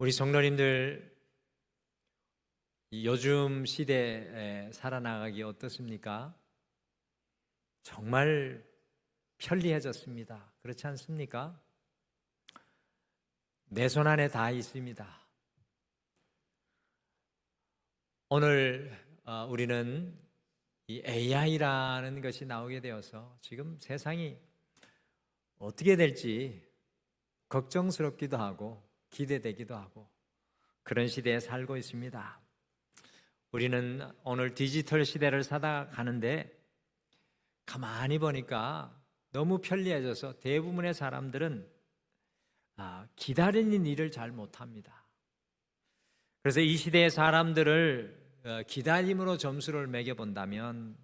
우리 성도님들 요즘 시대에 살아나가기 어떻습니까? 정말 편리해졌습니다. 그렇지 않습니까? 내 손 안에 다 있습니다. 오늘 우리는 이 AI라는 것이 나오게 되어서 지금 세상이 어떻게 될지 걱정스럽기도 하고 기대되기도 하고 그런 시대에 살고 있습니다. 우리는 오늘 디지털 시대를 살아가는데 가만히 보니까 너무 편리해져서 대부분의 사람들은 기다리는 일을 잘 못합니다. 그래서 이 시대의 사람들을 기다림으로 점수를 매겨본다면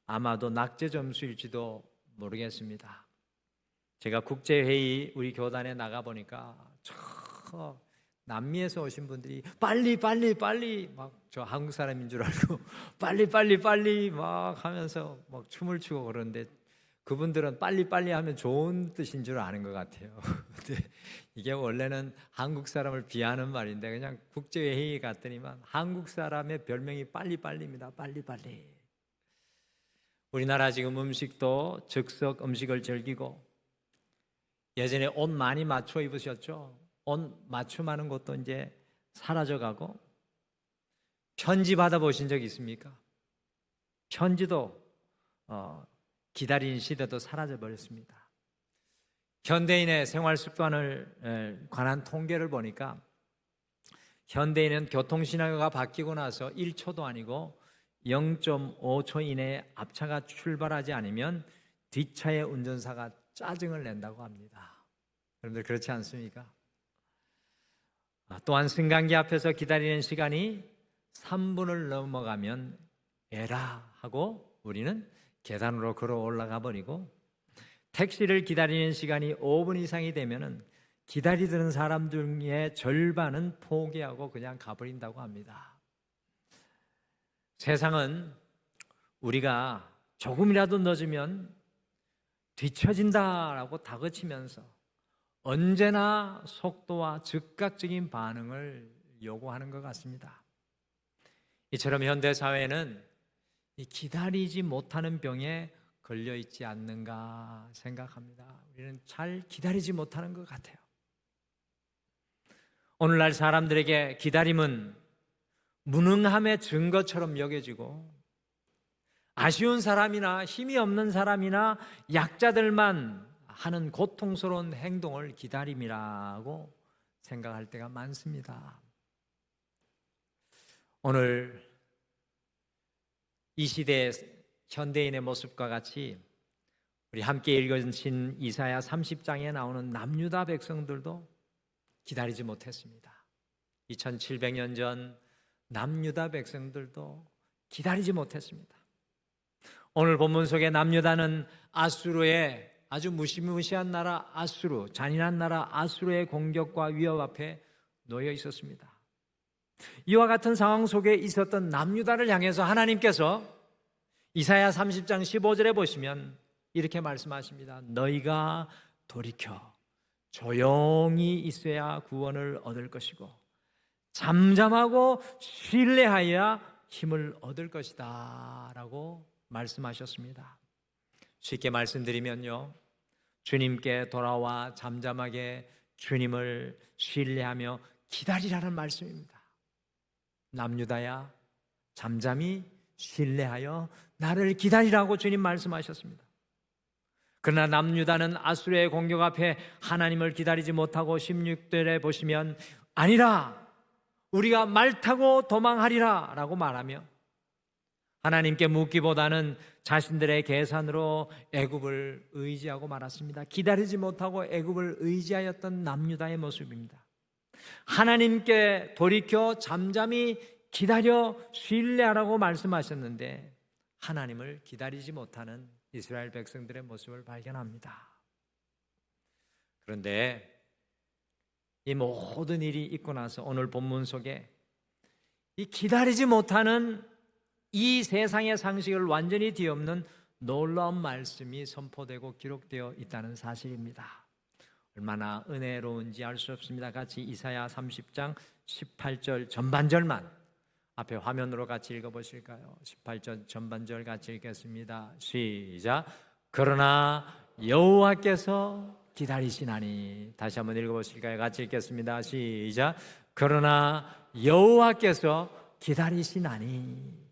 아마도 낙제 점수일지도 모르겠습니다. 제가 국제회의 우리 교단에 나가보니까 남미에서 오신 분들이 빨리 막 저 한국 사람인 줄 알고 빨리 막 하면서 막 춤을 추고 그러는데 그분들은 빨리 하면 좋은 뜻인 줄 아는 것 같아요. 근데 이게 원래는 한국 사람을 비하는 말인데 그냥 국제회의 갔더니만 한국 사람의 별명이 빨리입니다. 빨리. 우리나라 지금 음식도 즉석 음식을 즐기고 예전에 옷 많이 맞춰 입으셨죠? 옷 맞춤하는 것도 이제 사라져가고 편지 받아보신 적 있습니까? 편지도 기다리는 시대도 사라져버렸습니다. 현대인의 생활 습관을 관한 통계를 보니까 현대인은 교통신호가 바뀌고 나서 1초도 아니고 0.5초 이내에 앞차가 출발하지 않으면 뒷차의 운전사가 짜증을 낸다고 합니다. 여러분들 그렇지 않습니까? 또한 승강기 앞에서 기다리는 시간이 3분을 넘어가면 에라 하고 우리는 계단으로 걸어 올라가 버리고 택시를 기다리는 시간이 5분 이상이 되면은 기다리던 사람들 중에 절반은 포기하고 그냥 가버린다고 합니다. 세상은 우리가 조금이라도 늦으면 뒤처진다라고 다그치면서 언제나 속도와 즉각적인 반응을 요구하는 것 같습니다. 이처럼 현대사회는 기다리지 못하는 병에 걸려있지 않는가 생각합니다. 우리는 잘 기다리지 못하는 것 같아요. 오늘날 사람들에게 기다림은 무능함의 증거처럼 여겨지고 아쉬운 사람이나 힘이 없는 사람이나 약자들만 하는 고통스러운 행동을 기다림이라고 생각할 때가 많습니다. 오늘 이 시대의 현대인의 모습과 같이 우리 함께 읽으신 이사야 30장에 나오는 남유다 백성들도 기다리지 못했습니다. 2700년 전 남유다 백성들도 기다리지 못했습니다. 오늘 본문 속의 남유다는 아수르의 아주 무시무시한 나라 아수르, 잔인한 나라 아수르의 공격과 위협 앞에 놓여 있었습니다. 이와 같은 상황 속에 있었던 남유다를 향해서 하나님께서 이사야 30장 15절에 보시면 이렇게 말씀하십니다. 너희가 돌이켜 조용히 있어야 구원을 얻을 것이고 잠잠하고 신뢰하여야 힘을 얻을 것이다 라고 말씀하셨습니다. 쉽게 말씀드리면요, 주님께 돌아와 잠잠하게 주님을 신뢰하며 기다리라는 말씀입니다. 남유다야, 잠잠히 신뢰하여 나를 기다리라고 주님 말씀하셨습니다. 그러나 남유다는 아수르의 공격 앞에 하나님을 기다리지 못하고 16절에 보시면 아니라 우리가 말 타고 도망하리라 라고 말하며 하나님께 묻기보다는 자신들의 계산으로 애굽을 의지하고 말았습니다. 기다리지 못하고 애굽을 의지하였던 남유다의 모습입니다. 하나님께 돌이켜 잠잠히 기다려 신뢰하라고 말씀하셨는데 하나님을 기다리지 못하는 이스라엘 백성들의 모습을 발견합니다. 그런데 이 모든 일이 있고 나서 오늘 본문 속에 이 기다리지 못하는 이 세상의 상식을 완전히 뒤엎는 놀라운 말씀이 선포되고 기록되어 있다는 사실입니다. 얼마나 은혜로운지 알 수 없습니다. 같이 이사야 30장 18절 전반절만 앞에 화면으로 같이 읽어보실까요? 18절 전반절 같이 읽겠습니다. 시작. 그러나 여호와께서 기다리시나니. 다시 한번 읽어보실까요? 같이 읽겠습니다. 시작. 그러나 여호와께서 기다리시나니.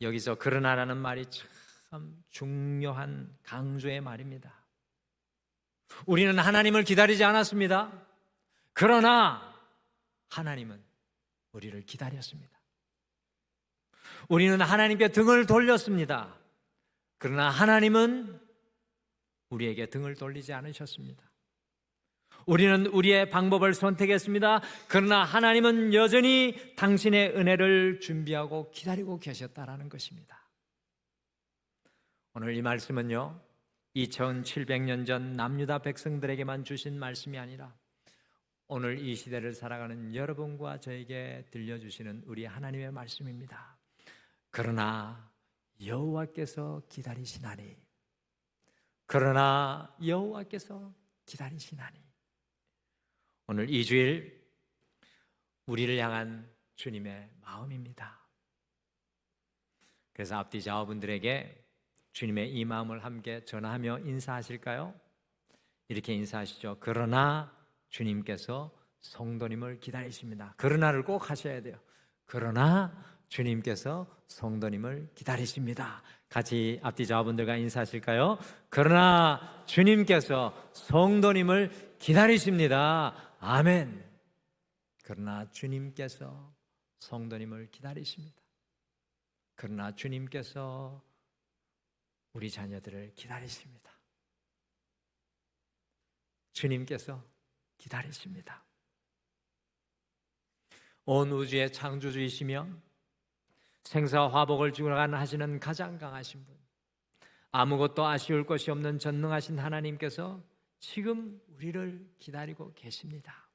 여기서 그러나라는 말이 참 중요한 강조의 말입니다. 우리는 하나님을 기다리지 않았습니다. 그러나 하나님은 우리를 기다렸습니다. 우리는 하나님께 등을 돌렸습니다. 그러나 하나님은 우리에게 등을 돌리지 않으셨습니다. 우리는 우리의 방법을 선택했습니다. 그러나 하나님은 여전히 당신의 은혜를 준비하고 기다리고 계셨다라는 것입니다. 오늘 이 말씀은요, 2700년 전 남유다 백성들에게만 주신 말씀이 아니라 오늘 이 시대를 살아가는 여러분과 저에게 들려주시는 우리 하나님의 말씀입니다. 그러나 여호와께서 기다리시나니. 그러나 여호와께서 기다리시나니. 오늘 이 주일 우리를 향한 주님의 마음입니다. 그래서 앞뒤 좌우분들에게 주님의 이 마음을 함께 전하며 인사하실까요? 이렇게 인사하시죠. 그러나 주님께서 성도님을 기다리십니다. 그러나를 꼭 하셔야 돼요. 그러나 주님께서 성도님을 기다리십니다. 같이 앞뒤 좌우분들과 인사하실까요? 그러나 주님께서 성도님을 기다리십니다. 아멘. 그러나 주님께서 성도님을 기다리십니다. 그러나 주님께서 우리 자녀들을 기다리십니다. 주님께서 기다리십니다. 온 우주의 창조주이시며 생사와 화복을 주관하시는 가장 강하신 분, 아무것도 아쉬울 것이 없는 전능하신 하나님께서 지금 우리를 기다리고 계십니다.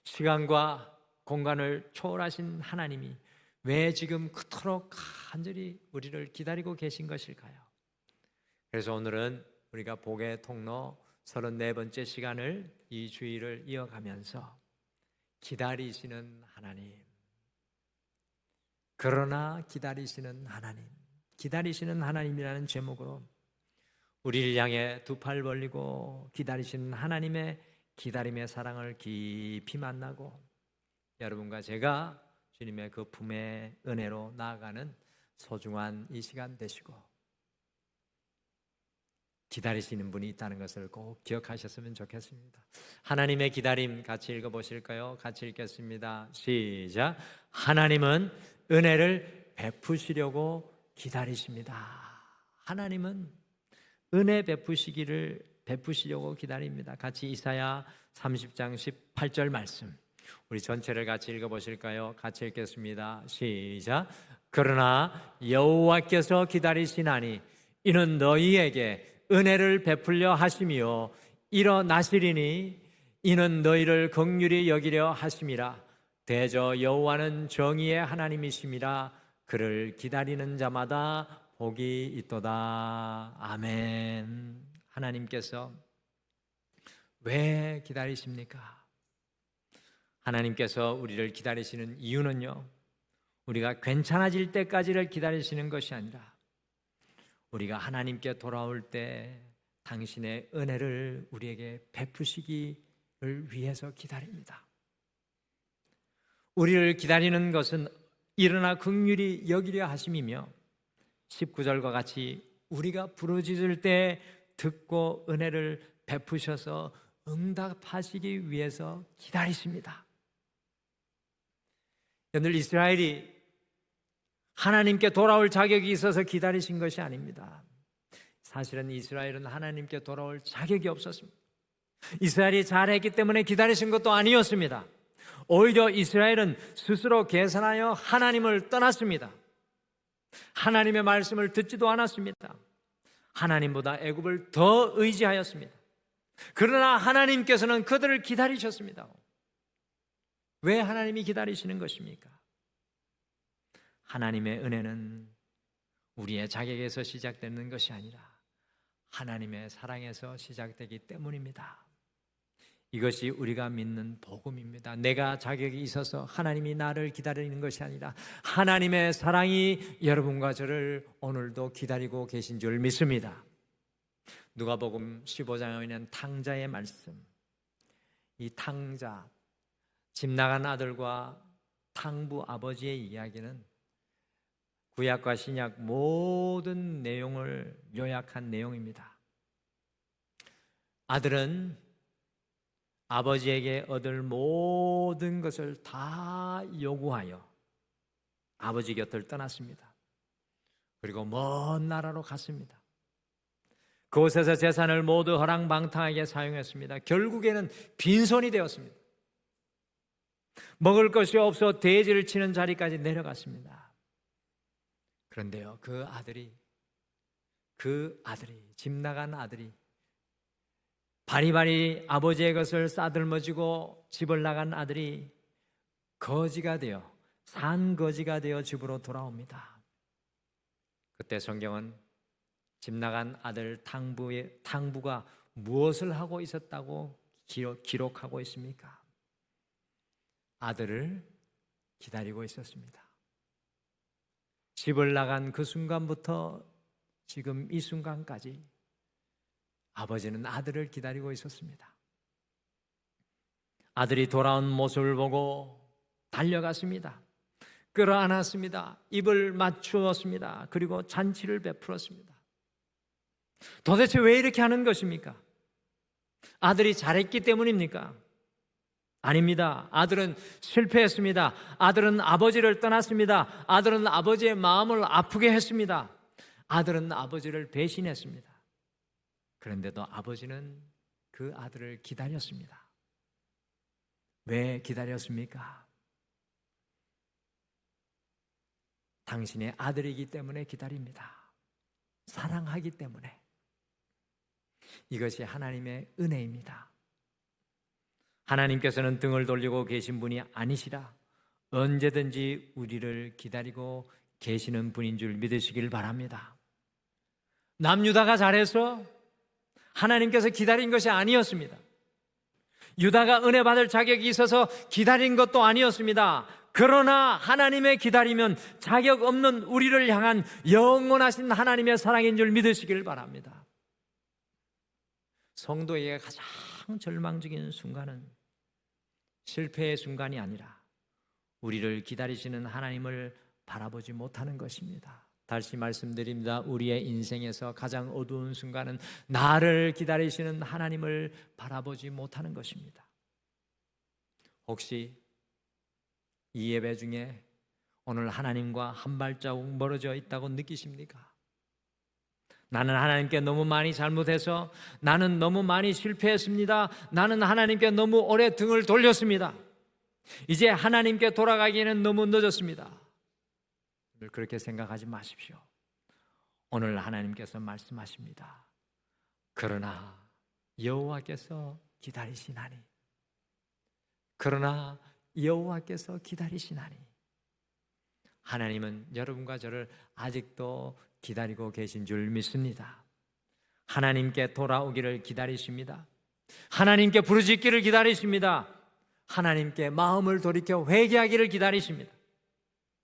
시간과 공간을 초월하신 하나님이 왜 지금 그토록 간절히 우리를 기다리고 계신 것일까요? 그래서 오늘은 우리가 복의 통로 34번째 시간을 이 주일을 이어가면서 기다리시는 하나님, 그러나 기다리시는 하나님, 기다리시는 하나님이라는 제목으로 우리를 향해 두 팔 벌리고 기다리시는 하나님의 기다림의 사랑을 깊이 만나고 여러분과 제가 주님의 그 품의 은혜로 나아가는 소중한 이 시간 되시고 기다리시는 분이 있다는 것을 꼭 기억하셨으면 좋겠습니다. 하나님의 기다림 같이 읽어보실까요? 같이 읽겠습니다. 시작. 하나님은 은혜를 베푸시려고 기다리십니다. 하나님은 은혜 베푸시려고 기다립니다. 같이 이사야 30장 18절 말씀 우리 전체를 같이 읽어보실까요? 같이 읽겠습니다. 시작. 그러나 여호와께서 기다리시나니 이는 너희에게 은혜를 베풀려 하심이요 일어나시리니 이는 너희를 긍휼히 여기려 하심이라. 대저 여호와는 정의의 하나님이심이라. 그를 기다리는 자마다 복이 있도다. 아멘. 하나님께서 왜 기다리십니까? 하나님께서 우리를 기다리시는 이유는요, 우리가 괜찮아질 때까지를 기다리시는 것이 아니라 우리가 하나님께 돌아올 때 당신의 은혜를 우리에게 베푸시기를 위해서 기다립니다. 우리를 기다리는 것은 일어나 긍휼히 여기려 하심이며 19절과 같이 우리가 부르짖을 때 듣고 은혜를 베푸셔서 응답하시기 위해서 기다리십니다. 오늘 이스라엘이 하나님께 돌아올 자격이 있어서 기다리신 것이 아닙니다. 사실은 이스라엘은 하나님께 돌아올 자격이 없었습니다. 이스라엘이 잘했기 때문에 기다리신 것도 아니었습니다. 오히려 이스라엘은 스스로 계산하여 하나님을 떠났습니다. 하나님의 말씀을 듣지도 않았습니다. 하나님보다 애굽을 더 의지하였습니다. 그러나 하나님께서는 그들을 기다리셨습니다. 왜 하나님이 기다리시는 것입니까? 하나님의 은혜는 우리의 자격에서 시작되는 것이 아니라 하나님의 사랑에서 시작되기 때문입니다. 이것이 우리가 믿는 복음입니다. 내가 자격이 있어서 하나님이 나를 기다리는 것이 아니라 하나님의 사랑이 여러분과 저를 오늘도 기다리고 계신 줄 믿습니다. 누가복음 15장에 있는 탕자의 말씀, 이 탕자, 집 나간 아들과 탕부 아버지의 이야기는 구약과 신약 모든 내용을 요약한 내용입니다. 아들은 아버지에게 얻을 모든 것을 다 요구하여 아버지 곁을 떠났습니다. 그리고 먼 나라로 갔습니다. 그곳에서 재산을 모두 허랑방탕하게 사용했습니다. 결국에는 빈손이 되었습니다. 먹을 것이 없어 돼지를 치는 자리까지 내려갔습니다. 그런데요, 그 아들이 집 나간 아들이 바리바리 아버지의 것을 싸들머지고 집을 나간 아들이 거지가 되어 산거지가 되어 집으로 돌아옵니다. 그때 성경은 집 나간 아들 탕부가 무엇을 하고 있었다고 기록하고 있습니까? 아들을 기다리고 있었습니다. 집을 나간 그 순간부터 지금 이 순간까지 아버지는 아들을 기다리고 있었습니다. 아들이 돌아온 모습을 보고 달려갔습니다. 끌어안았습니다. 입을 맞추었습니다. 그리고 잔치를 베풀었습니다. 도대체 왜 이렇게 하는 것입니까? 아들이 잘했기 때문입니까? 아닙니다. 아들은 실패했습니다. 아들은 아버지를 떠났습니다. 아들은 아버지의 마음을 아프게 했습니다. 아들은 아버지를 배신했습니다. 그런데도 아버지는 그 아들을 기다렸습니다. 왜 기다렸습니까? 당신의 아들이기 때문에 기다립니다. 사랑하기 때문에. 이것이 하나님의 은혜입니다. 하나님께서는 등을 돌리고 계신 분이 아니시라 언제든지 우리를 기다리고 계시는 분인 줄 믿으시길 바랍니다. 남유다가 잘해서 하나님께서 기다린 것이 아니었습니다. 유다가 은혜 받을 자격이 있어서 기다린 것도 아니었습니다. 그러나 하나님의 기다리면 자격 없는 우리를 향한 영원하신 하나님의 사랑인 줄 믿으시길 바랍니다. 성도에게 가장 절망적인 순간은 실패의 순간이 아니라 우리를 기다리시는 하나님을 바라보지 못하는 것입니다. 다시 말씀드립니다. 우리의 인생에서 가장 어두운 순간은 나를 기다리시는 하나님을 바라보지 못하는 것입니다. 혹시 이 예배 중에 오늘 하나님과 한 발자국 멀어져 있다고 느끼십니까? 나는 하나님께 너무 많이 잘못해서, 나는 너무 많이 실패했습니다. 나는 하나님께 너무 오래 등을 돌렸습니다. 이제 하나님께 돌아가기에는 너무 늦었습니다. 그렇게 생각하지 마십시오. 오늘 하나님께서 말씀하십니다. 그러나 여호와께서 기다리시나니, 그러나 여호와께서 기다리시나니. 하나님은 여러분과 저를 아직도 기다리고 계신 줄 믿습니다. 하나님께 돌아오기를 기다리십니다. 하나님께 부르짖기를 기다리십니다. 하나님께 마음을 돌이켜 회개하기를 기다리십니다.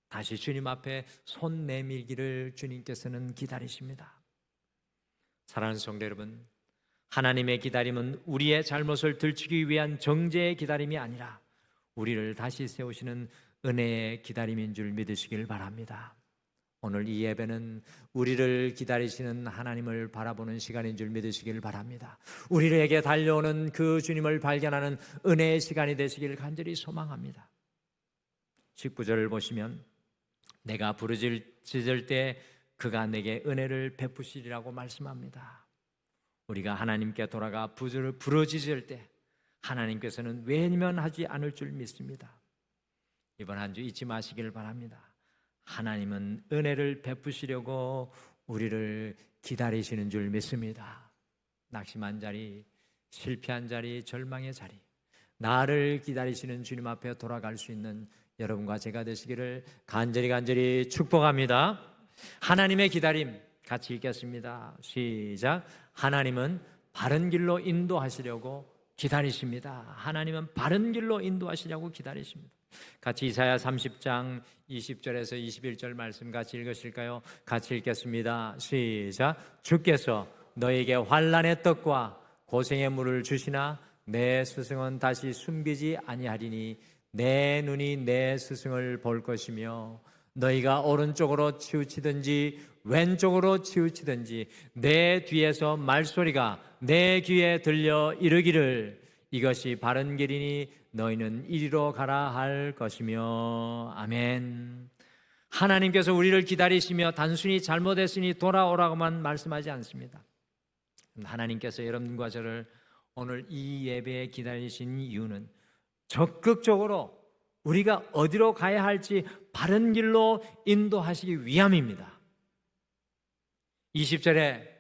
다시 주님 앞에 손 내밀기를 주님께서는 기다리십니다. 사랑하는 성도 여러분, 하나님의 기다림은 우리의 잘못을 들추기 위한 정죄의 기다림이 아니라 우리를 다시 세우시는 은혜의 기다림인 줄 믿으시길 바랍니다. 오늘 이 예배는 우리를 기다리시는 하나님을 바라보는 시간인 줄 믿으시길 바랍니다. 우리에게 달려오는 그 주님을 발견하는 은혜의 시간이 되시길 간절히 소망합니다. 19절을 보시면 내가 부르짖을 때 그가 내게 은혜를 베푸시리라고 말씀합니다. 우리가 하나님께 돌아가 부르짖을 때 하나님께서는 외면하지 않을 줄 믿습니다. 이번 한 주 잊지 마시길 바랍니다. 하나님은 은혜를 베푸시려고 우리를 기다리시는 줄 믿습니다. 낙심한 자리, 실패한 자리, 절망의 자리, 나를 기다리시는 주님 앞에 돌아갈 수 있는 여러분과 제가 되시기를 간절히 축복합니다. 하나님의 기다림 같이 읽겠습니다. 시작. 하나님은 바른 길로 인도하시려고 기다리십니다. 하나님은 바른 길로 인도하시려고 기다리십니다. 같이 이사야 30장 20절에서 21절 말씀 같이 읽으실까요? 같이 읽겠습니다. 시작. 주께서 너에게 환난의 떡과 고생의 물을 주시나 내 스승은 다시 숨기지 아니하리니 내 눈이 내 스승을 볼 것이며 너희가 오른쪽으로 치우치든지 왼쪽으로 치우치든지 내 뒤에서 말소리가 내 귀에 들려 이르기를 이것이 바른 길이니 너희는 이리로 가라 할 것이며. 아멘. 하나님께서 우리를 기다리시며 단순히 잘못했으니 돌아오라고만 말씀하지 않습니다. 하나님께서 여러분과 저를 오늘 이 예배에 기다리신 이유는 적극적으로 우리가 어디로 가야 할지 바른 길로 인도하시기 위함입니다. 20절에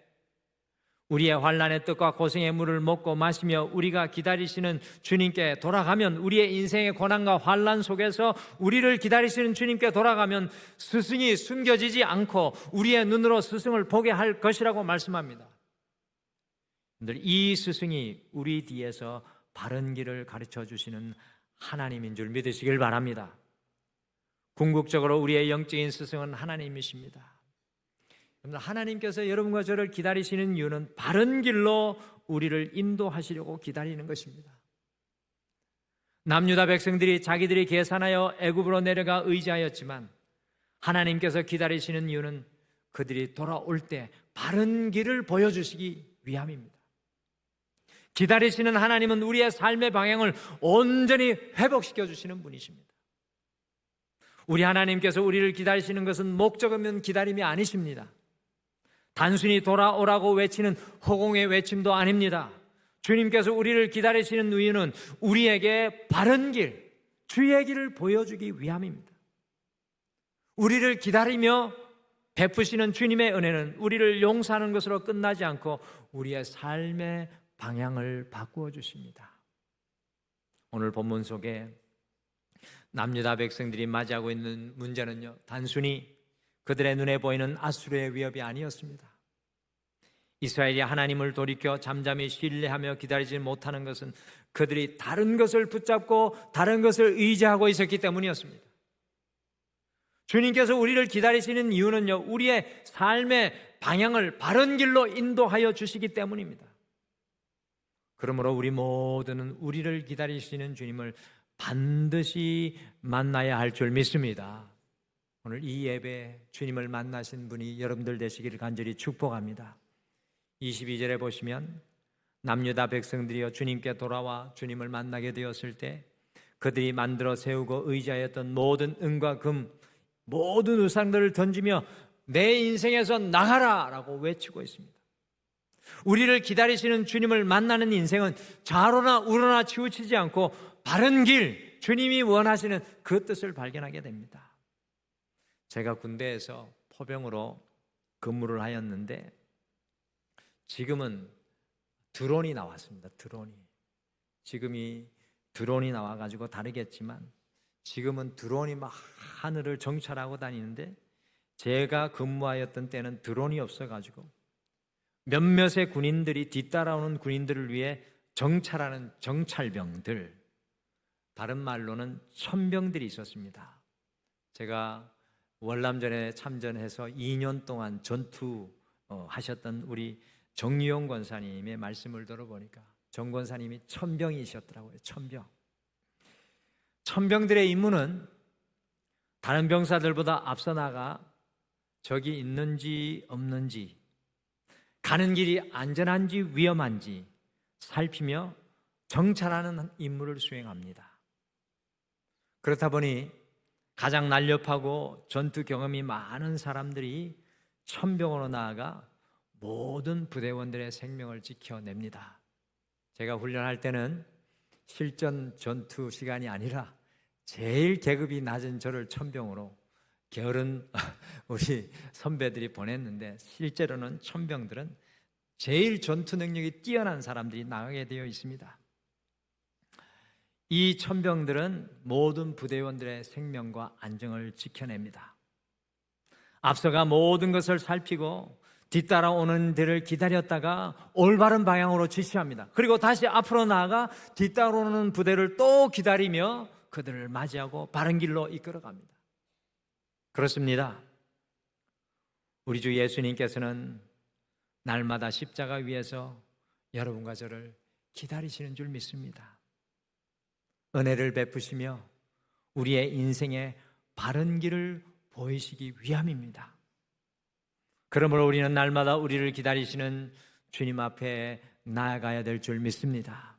우리의 환난의 떡과 고생의 물을 먹고 마시며 우리가 기다리시는 주님께 돌아가면, 우리의 인생의 고난과 환난 속에서 우리를 기다리시는 주님께 돌아가면 스승이 숨겨지지 않고 우리의 눈으로 스승을 보게 할 것이라고 말씀합니다. 이 스승이 우리 뒤에서 바른 길을 가르쳐 주시는 하나님인 줄 믿으시길 바랍니다. 궁극적으로 우리의 영적인 스승은 하나님이십니다. 하나님께서 여러분과 저를 기다리시는 이유는 바른 길로 우리를 인도하시려고 기다리는 것입니다. 남유다 백성들이 자기들이 계산하여 애굽으로 내려가 의지하였지만 하나님께서 기다리시는 이유는 그들이 돌아올 때 바른 길을 보여주시기 위함입니다. 기다리시는 하나님은 우리의 삶의 방향을 온전히 회복시켜 주시는 분이십니다. 우리 하나님께서 우리를 기다리시는 것은 목적 없는 기다림이 아니십니다. 단순히 돌아오라고 외치는 허공의 외침도 아닙니다. 주님께서 우리를 기다리시는 이유는 우리에게 바른 길, 주의 길을 보여주기 위함입니다. 우리를 기다리며 베푸시는 주님의 은혜는 우리를 용서하는 것으로 끝나지 않고 우리의 삶의 방향을 바꾸어 주십니다. 오늘 본문 속에 남유다 백성들이 맞이하고 있는 문제는요, 단순히 그들의 눈에 보이는 아수르의 위협이 아니었습니다. 이스라엘이 하나님을 돌이켜 잠잠히 신뢰하며 기다리지 못하는 것은 그들이 다른 것을 붙잡고 다른 것을 의지하고 있었기 때문이었습니다. 주님께서 우리를 기다리시는 이유는요, 우리의 삶의 방향을 바른 길로 인도하여 주시기 때문입니다. 그러므로 우리 모두는 우리를 기다리시는 주님을 반드시 만나야 할 줄 믿습니다. 오늘 이 예배에 주님을 만나신 분이 여러분들 되시기를 간절히 축복합니다. 22절에 보시면 남유다 백성들이여 주님께 돌아와 주님을 만나게 되었을 때 그들이 만들어 세우고 의지하였던 모든 은과 금, 모든 우상들을 던지며 내 인생에서 나가라 라고 외치고 있습니다. 우리를 기다리시는 주님을 만나는 인생은 좌로나 우로나 치우치지 않고 바른 길, 주님이 원하시는 그 뜻을 발견하게 됩니다. 제가 군대에서 포병으로 근무를 하였는데 지금은 드론이 나왔습니다. 지금이 드론이 나와가지고 다르겠지만 지금은 드론이 막 하늘을 정찰하고 다니는데 제가 근무하였던 때는 드론이 없어가지고 몇몇의 군인들이 뒤따라오는 군인들을 위해 정찰하는 정찰병들, 다른 말로는 천병들이 있었습니다. 제가 월남전에 참전해서 2년 동안 전투하셨던 우리 정유용 권사님의 말씀을 들어보니까 정 권사님이 천병이셨더라고요. 천병들의 임무는 다른 병사들보다 앞서 나가 적이 있는지 없는지, 가는 길이 안전한지 위험한지 살피며 정찰하는 임무를 수행합니다. 그렇다 보니 가장 날렵하고 전투 경험이 많은 사람들이 천병으로 나아가 모든 부대원들의 생명을 지켜냅니다. 제가 훈련할 때는 실전 전투 시간이 아니라 제일 계급이 낮은 저를 천병으로 게으른 우리 선배들이 보냈는데 실제로는 천병들은 제일 전투 능력이 뛰어난 사람들이 나가게 되어 있습니다. 이 천병들은 모든 부대원들의 생명과 안정을 지켜냅니다. 앞서가 모든 것을 살피고 뒤따라오는 들을 기다렸다가 올바른 방향으로 지시합니다. 그리고 다시 앞으로 나아가 뒤따라오는 부대를 또 기다리며 그들을 맞이하고 바른 길로 이끌어갑니다. 그렇습니다. 우리 주 예수님께서는 날마다 십자가 위에서 여러분과 저를 기다리시는 줄 믿습니다. 은혜를 베푸시며 우리의 인생의 바른 길을 보이시기 위함입니다. 그러므로 우리는 날마다 우리를 기다리시는 주님 앞에 나아가야 될 줄 믿습니다.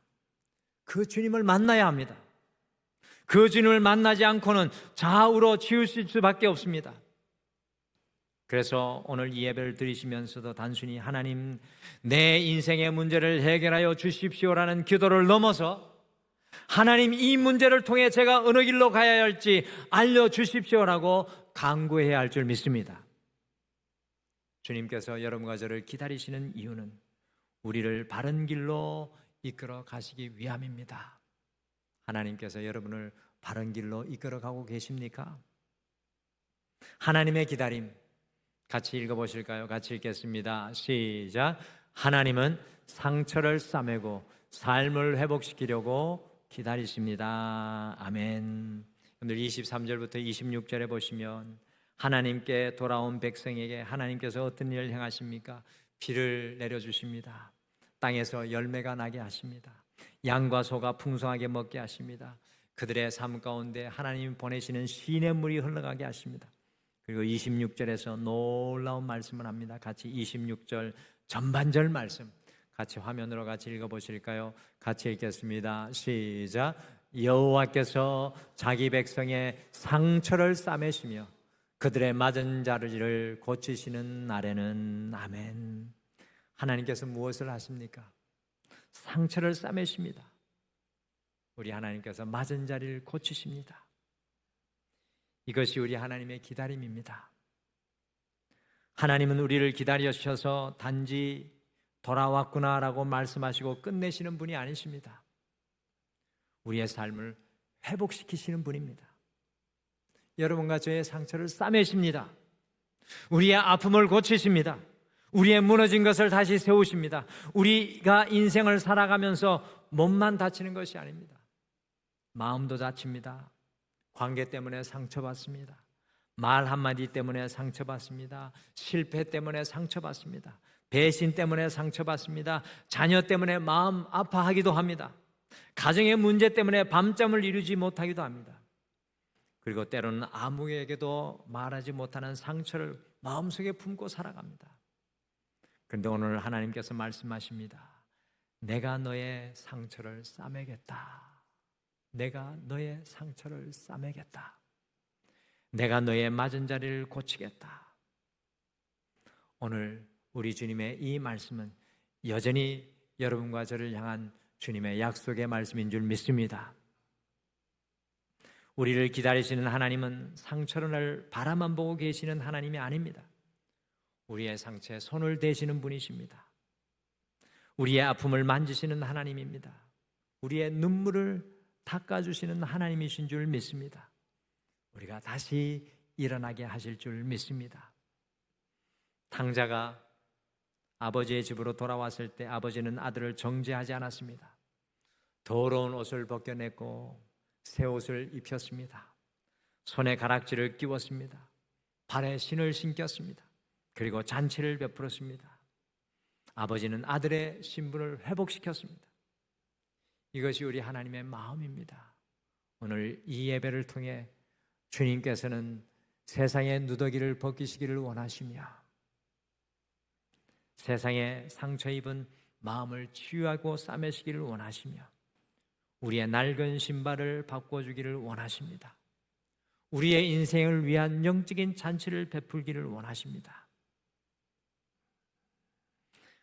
그 주님을 만나야 합니다. 그 주님을 만나지 않고는 좌우로 치우칠 수밖에 없습니다. 그래서 오늘 이 예배를 드리시면서도 단순히 하나님 내 인생의 문제를 해결하여 주십시오라는 기도를 넘어서 하나님 이 문제를 통해 제가 어느 길로 가야 할지 알려주십시오라고 간구해야 할 줄 믿습니다. 주님께서 여러분과 저를 기다리시는 이유는 우리를 바른 길로 이끌어 가시기 위함입니다. 하나님께서 여러분을 바른 길로 이끌어 가고 계십니까? 하나님의 기다림 같이 읽어보실까요? 같이 읽겠습니다. 시작. 하나님은 상처를 싸매고 삶을 회복시키려고 기다리십니다. 아멘. 오늘 23절부터 26절에 보시면 하나님께 돌아온 백성에게 하나님께서 어떤 일을 행하십니까? 비를 내려주십니다. 땅에서 열매가 나게 하십니다. 양과 소가 풍성하게 먹게 하십니다. 그들의 삶 가운데 하나님 보내시는 시냇물이 흘러가게 하십니다. 그리고 26절에서 놀라운 말씀을 합니다. 같이 26절 전반절 말씀 같이 화면으로 같이 읽어보실까요? 같이 읽겠습니다. 시작. 여호와께서 자기 백성의 상처를 싸매시며 그들의 맞은 자리를 고치시는 날에는 아멘. 하나님께서 무엇을 하십니까? 상처를 싸매십니다. 우리 하나님께서 맞은 자리를 고치십니다. 이것이 우리 하나님의 기다림입니다. 하나님은 우리를 기다리셔서 단지 돌아왔구나라고 말씀하시고 끝내시는 분이 아니십니다. 우리의 삶을 회복시키시는 분입니다. 여러분과 저의 상처를 싸매십니다. 우리의 아픔을 고치십니다. 우리의 무너진 것을 다시 세우십니다. 우리가 인생을 살아가면서 몸만 다치는 것이 아닙니다. 마음도 다칩니다. 관계 때문에 상처받습니다. 말 한마디 때문에 상처받습니다. 실패 때문에 상처받습니다. 배신 때문에 상처받습니다. 자녀 때문에 마음 아파하기도 합니다. 가정의 문제 때문에 밤잠을 이루지 못하기도 합니다. 그리고 때로는 아무에게도 말하지 못하는 상처를 마음속에 품고 살아갑니다. 그런데 오늘 하나님께서 말씀하십니다. 내가 너의 상처를 싸매겠다. 내가 너의 상처를 싸매겠다. 내가 너의 맞은 자리를 고치겠다. 오늘 우리 주님의 이 말씀은 여전히 여러분과 저를 향한 주님의 약속의 말씀인 줄 믿습니다. 우리를 기다리시는 하나님은 상처를 바라만 보고 계시는 하나님이 아닙니다. 우리의 상처에 손을 대시는 분이십니다. 우리의 아픔을 만지시는 하나님입니다. 우리의 눈물을 닦아주시는 하나님이신 줄 믿습니다. 우리가 다시 일어나게 하실 줄 믿습니다. 탕자가 아버지의 집으로 돌아왔을 때 아버지는 아들을 정죄하지 않았습니다. 더러운 옷을 벗겨냈고 새 옷을 입혔습니다. 손에 가락지를 끼웠습니다. 발에 신을 신겼습니다. 그리고 잔치를 베풀었습니다. 아버지는 아들의 신분을 회복시켰습니다. 이것이 우리 하나님의 마음입니다. 오늘 이 예배를 통해 주님께서는 세상의 누더기를 벗기시기를 원하시며 세상에 상처 입은 마음을 치유하고 싸매시기를 원하시며 우리의 낡은 신발을 바꿔주기를 원하십니다. 우리의 인생을 위한 영적인 잔치를 베풀기를 원하십니다.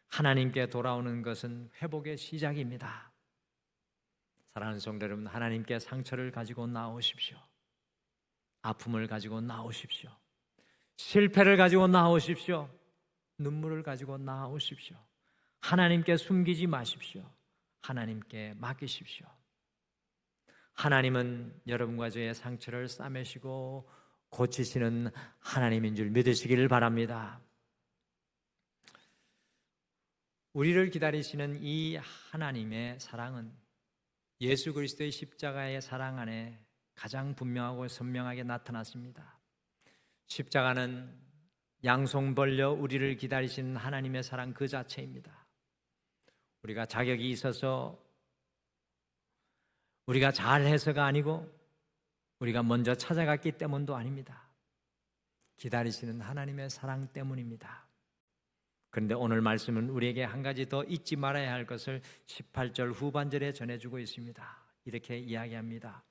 하나님께 돌아오는 것은 회복의 시작입니다. 사랑하는 성도 여러분, 하나님께 상처를 가지고 나오십시오. 아픔을 가지고 나오십시오. 실패를 가지고 나오십시오. 눈물을 가지고 나오십시오. 하나님께 숨기지 마십시오. 하나님께 맡기십시오. 하나님은 여러분과 저의 상처를 싸매시고 고치시는 하나님인 줄 믿으시기를 바랍니다. 우리를 기다리시는 이 하나님의 사랑은 예수 그리스도의 십자가의 사랑 안에 가장 분명하고 선명하게 나타났습니다. 십자가는 양손 벌려 우리를 기다리시는 하나님의 사랑 그 자체입니다. 우리가 자격이 있어서 우리가 잘해서가 아니고 우리가 먼저 찾아갔기 때문도 아닙니다. 기다리시는 하나님의 사랑 때문입니다. 그런데 오늘 말씀은 우리에게 한 가지 더 잊지 말아야 할 것을 18절 후반절에 전해주고 있습니다. 이렇게 이야기합니다.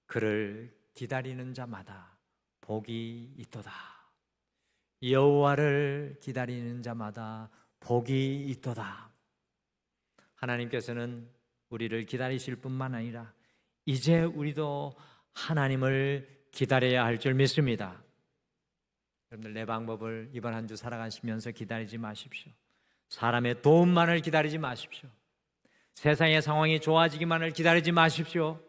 그를 기다리는 자마다 복이 있도다. 여호와를 기다리는 자마다 복이 있도다. 하나님께서는 우리를 기다리실 뿐만 아니라 이제 우리도 하나님을 기다려야 할 줄 믿습니다. 여러분들, 내 방법을 이번 한 주 살아가시면서 기다리지 마십시오. 사람의 도움만을 기다리지 마십시오. 세상의 상황이 좋아지기만을 기다리지 마십시오.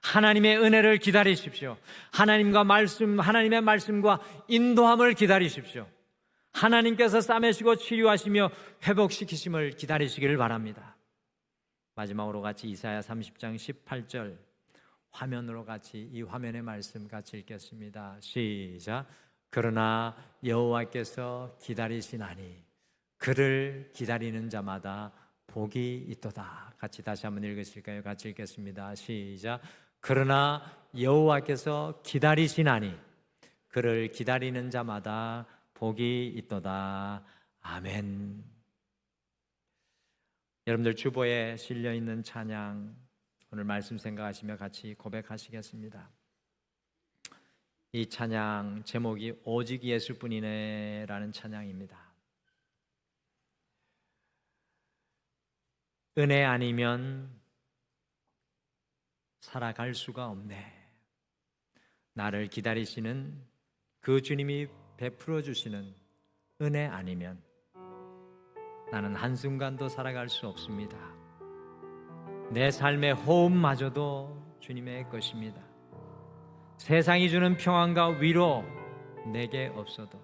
하나님의 은혜를 기다리십시오. 하나님의 말씀과 인도함을 기다리십시오. 하나님께서 싸매시고 치유하시며 회복시키심을 기다리시기를 바랍니다. 마지막으로 같이 이사야 30장 18절 화면으로 같이 이 화면의 말씀 같이 읽겠습니다. 시작. 그러나 여호와께서 기다리시나니 그를 기다리는 자마다 복이 있도다. 같이 다시 한번 읽으실까요? 같이 읽겠습니다. 시작. 그러나 여호와께서 기다리시나니 그를 기다리는 자마다 복이 있도다. 아멘. 여러분들, 주보에 실려 있는 찬양 오늘 말씀 생각하시며 같이 고백하시겠습니다. 이 찬양 제목이 오직 예수뿐이네 라는 찬양입니다. 은혜 아니면 살아갈 수가 없네. 나를 기다리시는 그 주님이 베풀어 주시는 은혜 아니면 나는 한순간도 살아갈 수 없습니다. 내 삶의 호흡마저도 주님의 것입니다. 세상이 주는 평안과 위로 내게 없어도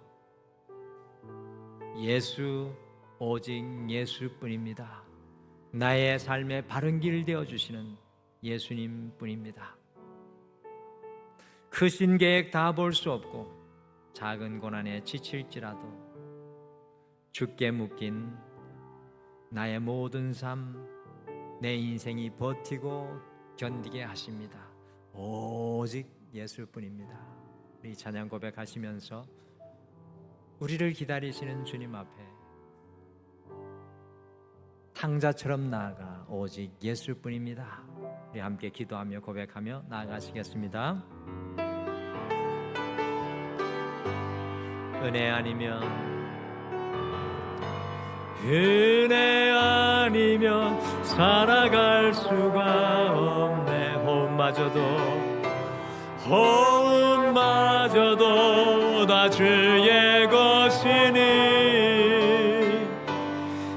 예수, 오직 예수뿐입니다. 나의 삶의 바른 길 되어주시는 예수님뿐입니다. 크신 계획 다 볼 수 없고 작은 고난에 지칠지라도 주께 묶인 나의 모든 삶, 내 인생이 버티고 견디게 하십니다. 오직 예수뿐입니다. 우리 찬양 고백하시면서 우리를 기다리시는 주님 앞에 탕자처럼 나아가 오직 예수뿐입니다. 우리 함께 기도하며 고백하며 나아가시겠습니다. 은혜 아니면 살아갈 수가 없네. 호흡마저도 다 주의 것이니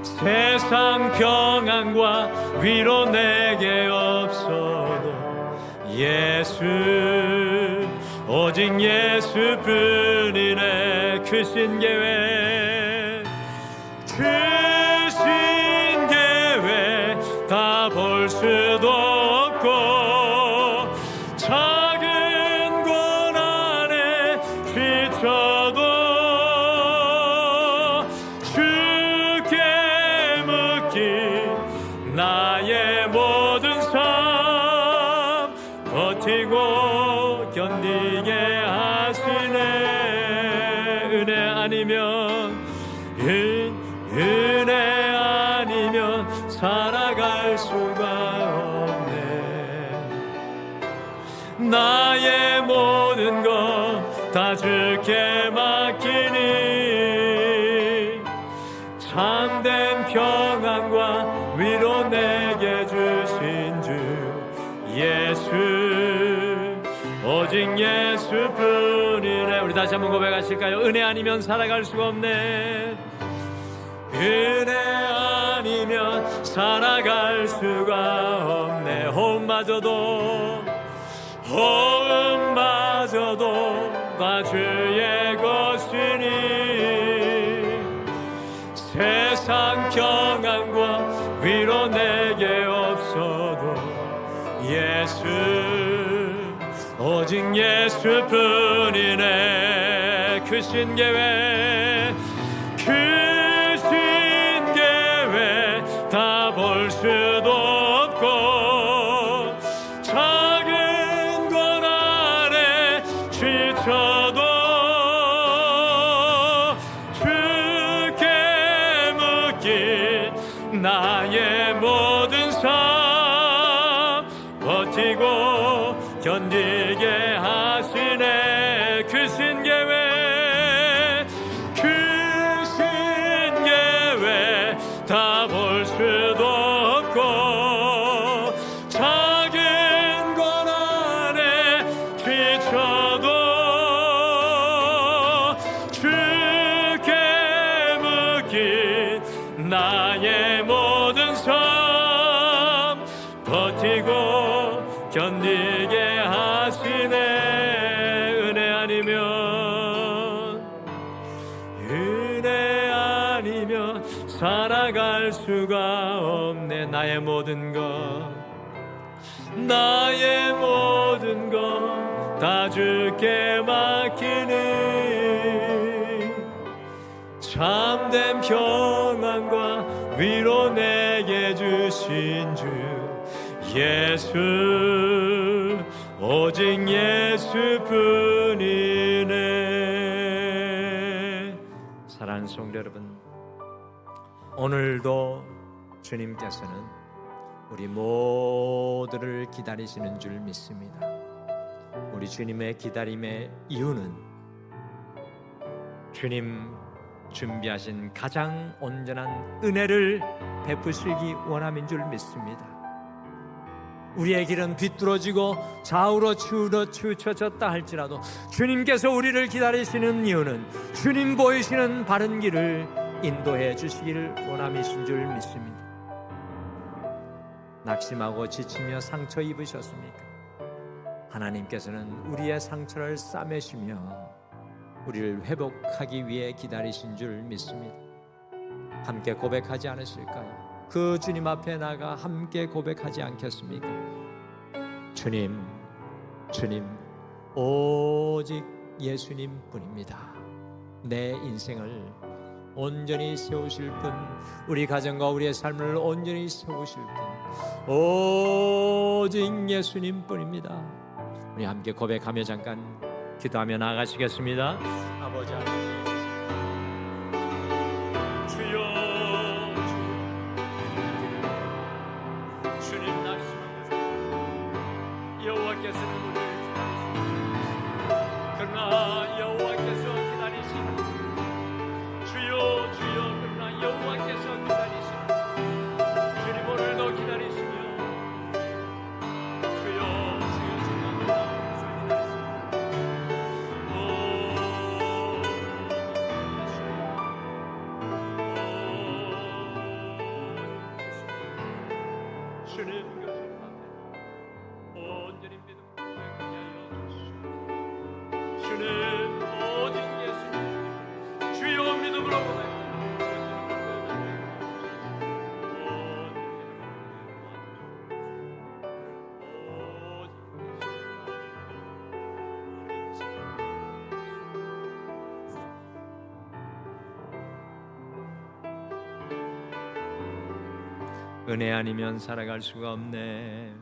세상 평안과 위로 내게 없어도 예수, 오직 예수뿐이네. 크신 계획 다 볼 수도 없고 작은 고난에 지쳐도 주께 묶인 나의 모든 삶 버티고 견디게 하시네. 은혜 아니면 살아갈 수가 없네. 나의 모든 것 다 주께 맡기니 참된 평안과 위로 내게 주신 주 예수, 오직 예수뿐이네. 우리 다시 한번 고백하실까요? 은혜 아니면 살아갈 수가 없네. 은혜 아니면 살아갈 수가 없네. 호흡마저도 다 주의 것이니 세상 평안 예수 오직 예수뿐이네. 그 신계회 그 신계회 다 볼 수도 없고 작은 것 안에 지쳐도 주께 묶인 나의 모든 삶 버티고 견디게 하시네. 그 신계회 그 신계회 다 볼 수도 없고 작은 것 안에 지쳐도 주께 묶인 나의 모든 삶 버티고 견디게 하시네. 은혜 아니면 살아갈 수가 없네. 나의 모든 것 다 주께 맡기니 참된 평안과 위로 내게 주신 주 예수 오직 예수뿐이네. 사랑하는 성도 여러분, 오늘도 주님께서는 우리 모두를 기다리시는 줄 믿습니다. 우리 주님의 기다림의 이유는 주님 준비하신 가장 온전한 은혜를 베푸시기 원함인 줄 믿습니다. 우리의 길은 비뚤어지고 좌우로 치우쳐졌다 할지라도 주님께서 우리를 기다리시는 이유는 주님 보이시는 바른 길을 인도해 주시기를 원함이신 줄 믿습니다. 낙심하고 지치며 상처 입으셨습니까? 하나님께서는 우리의 상처를 싸매시며 우리를 회복하기 위해 기다리신 줄 믿습니다. 함께 고백하지 않으실까요? 그 주님 앞에 나가 함께 고백하지 않겠습니까? 주님, 주님, 오직 예수님 뿐입니다. 내 인생을 온전히 세우실 분, 우리 가정과 우리의 삶을 온전히 세우실 분, 오직 예수님 뿐입니다. 우리 함께 고백하며 잠깐 기도하며 나아가시겠습니다. 아버지 하나님, 주여, 주님 낙심하면서 여호와께서는 우리를 기다리시고 그러나 여호와께서 기다리시고 주여 그러나 여호와께서 기다리시고 주님 오늘도 기다리시며 주여 주님합니다. 주님 앞에 온전히 믿음으로 고백하게 하여 주시옵소서. 주님 오직 예수님 주여 믿음으로 고백하며 은혜 아니면 살아갈 수가 없네.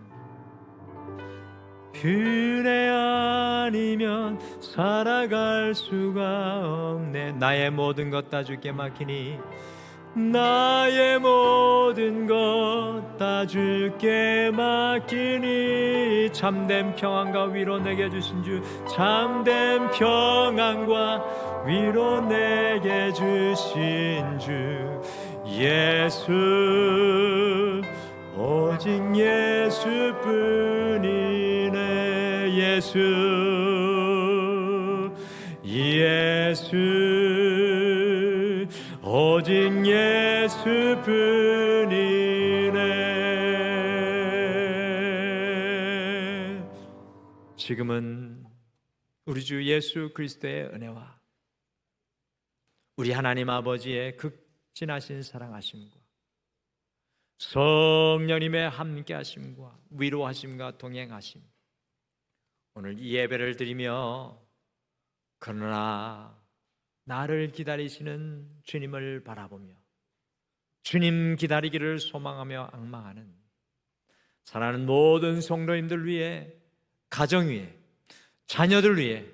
은혜 아니면 살아갈 수가 없네. 나의 모든 것 다 주께 맡기니 나의 모든 것 다 주께 맡기니 참된 평안과 위로 내게 주신 주 참된 평안과 위로 내게 주신 주 예수 오직 예수뿐이네. 예수 오직 예수뿐이네. 지금은 우리 주 예수 그리스도의 은혜와 우리 하나님 아버지의 극진하신 사랑하심과 성령님의 함께하심과 위로하심과 동행하심, 오늘 이 예배를 드리며 그러나 나를 기다리시는 주님을 바라보며 주님 기다리기를 소망하며 앙망하는 사랑하는 모든 성도님들 위해, 가정 위에, 자녀들 위해,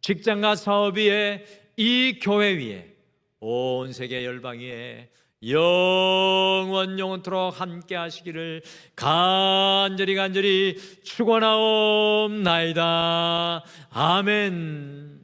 직장과 사업 위에, 이 교회 위에, 온 세계 열방 위에 영원토록 함께 하시기를 간절히 축원하옵나이다. 아멘.